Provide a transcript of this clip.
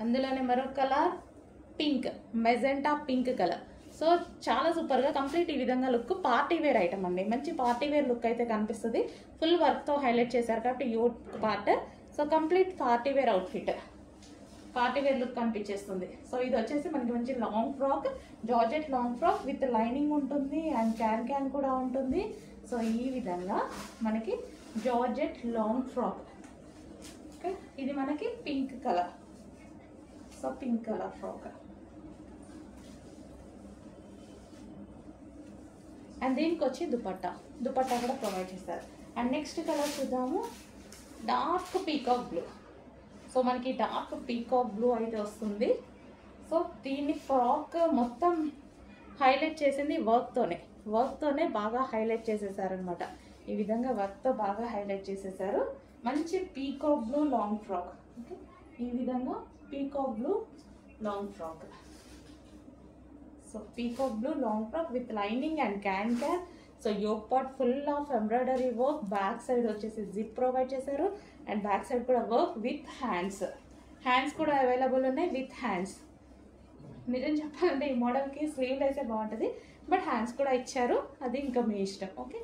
అందులోనే మరో colour pink, magenta pink colour. So చాలా సూపర్గా కంప్లీట్ ఈ విధంగా లుక్ పార్టీ వేర్ ఐటమ్ అండి. మంచి పార్టీ వేర్ లుక్ అయితే కనిపిస్తుంది. ఫుల్ వర్క్తో హైలైట్ చేశారు కాబట్టి యూట్ part. So complete party wear outfit, party wear look కనిపించేస్తుంది. సో ఇది వచ్చేసి మనకి మంచి long frock, georgette long frock with lining ఉంటుంది అండ్ క్యాన్ కూడా ఉంటుంది. సో ఈ విధంగా మనకి జార్జెట్ లాంగ్ ఫ్రాక్. ఓకే, ఇది మనకి pink colour. So pink colour frock and దీనికి వచ్చి దుపట్టా కూడా ప్రొవైడ్ చేస్తారు. అండ్ నెక్స్ట్ కలర్ చూద్దాము, డార్క్ పీకాక్ బ్లూ. సో మనకి డార్క్ పీకాక్ బ్లూ అయితే వస్తుంది. సో దీన్ని ఫ్రాక్ మొత్తం హైలైట్ చేసింది వర్క్తోనే బాగా హైలైట్ చేసేసారనమాట. ఈ విధంగా వర్క్తో బాగా హైలైట్ చేసేసారు. మంచి peacock blue long frock. Okay, ఈ విధంగా peacock blue long frock. So peacock blue long frock with lining and can. So yoke part full of embroidery work, back side వచ్చేసి జిప్ ప్రొవైడ్ చేశారు అండ్ బ్యాక్ సైడ్ కూడా work with hands కూడా available ఉన్నాయి with hands. నిజం చెప్పాలంటే ఈ మోడల్కి slew అయితే బాగుంటుంది, బట్ హ్యాండ్స్ కూడా ఇచ్చారు, అది ఇంకా మీ ఇష్టం. ఓకే.